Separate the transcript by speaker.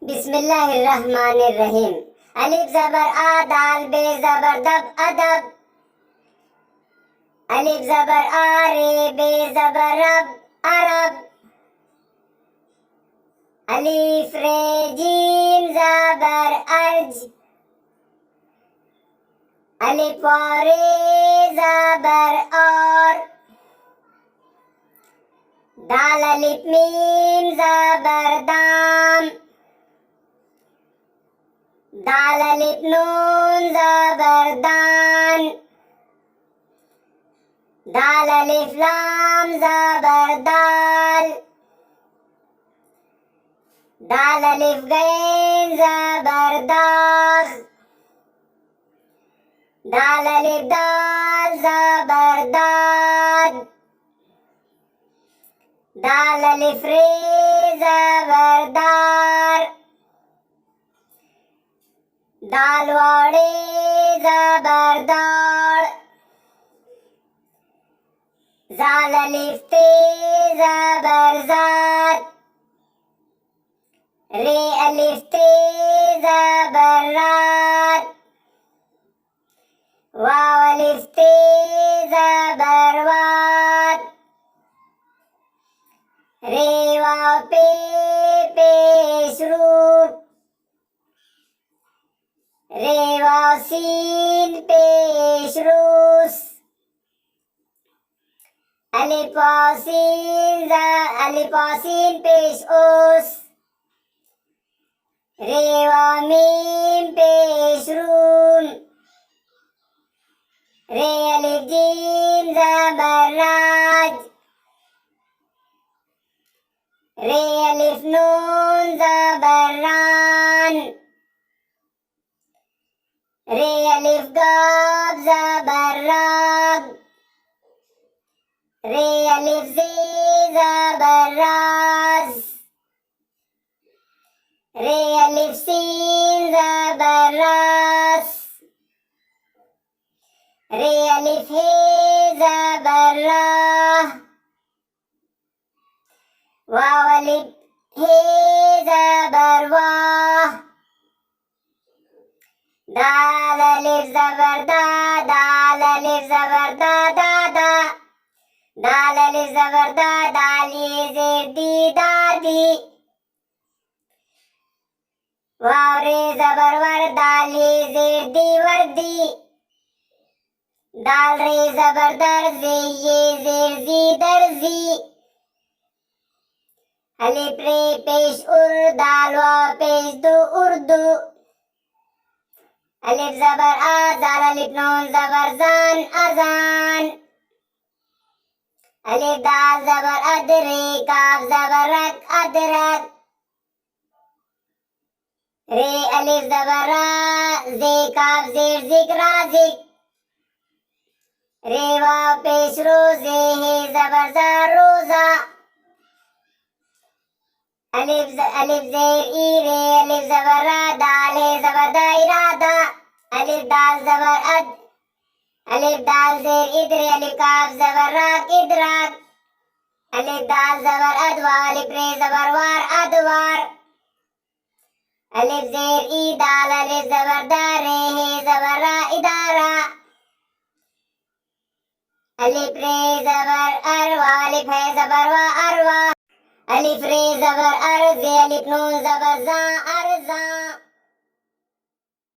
Speaker 1: बिस्मिल्लाहिर्रहमानिर्रहीम। अलिफ ज़बर आ, दाल बे ज़बर दब, अदब। अलिफ ज़बर आ, रे बे ज़बर रब, अरब। अलिफ रे जीम ज़बर अर्ज। अलिफ वाव रे ज़बर और। दाल अलिफ मीम ज़बर दाम। दाल अलिफ नून ज़बर दान। दाल अलिफ लाम ज़बर दाल। दाल अलिफ गैन ज़बर दाग। दाल अलिफ दाल ज़बर दाद। दाल अलिफ रे ज़बर दार। दाल वाव रे ज़बर दाड़। ज़ाल अलिफ ते ज़बर ज़ात। रे अलिफ ते ज़बर रात। वाव अलिफ ते ज़बर वात। रे वाव पे पेश रूप। रे वाव सीन पेश रूस। अलिफ वाव सीन पेश ओस। रे वाव मीम पेश रूम। रे अलिफ जीम ज़बर राज। रे अलिफ नून ज़बर रान। रे अलिफ गाब ज़बर राग। रे अलिफ ज़े ज़बर राज। रे अलिफ सीन ज़बर रास। रे अलिफ हे ज़बर राह। वाव अलिफ हे ज़बर वाह। दाल अलिफ ज़बर दा। दाल अलिफ ज़बर दा दादा। दाल अलिफ ज़बर दा, दाल ये ज़ेर दी दादी। वाव रे ज़बर वर, दाल ये ज़ेर दी वर्दी। दाल रे ज़बर दर, जे ये ज़ेर जी दर्जी। अलिफ रे पेश उर, दाल वाव पेश दू उर्दू। अलिफ ज़बर आ, दाल अलिफ नून ज़बर जान, अजान। अलिफ दाल ज़बर अद, रे काफ ज़बर रक, अदरक। रे अलिफ ज़बर रा, जे काफ ज़ेर ज़िक, राज़िक। रे वाव पेश रो, जे हे ज़बर ज़ा, रोज़ा। अलिफ ज़ेर ई, रे अलिफ ज़बर रा, दाल हे ज़बर दा, इरादा। अलिफ दाल ज़बर अद। अलिफ दाल ज़ेर इद, रे अलिफ काफ ज़बर राक, इदराक। अलिफ दाल ज़बर अद, वाव अलिफ रे ज़बर वार, अदवार। अलिफ ज़ेर ई, दाल अलिफ ज़बर दा, रे हे ज़बर रा, इदारा। अलिफ रे ज़बर अर, वाव अलिफ है ज़बर वा, अरवा। अलिफ रे ज़बर अर, जे अलिफ नून ज़बर ज़ा, अरज़ा।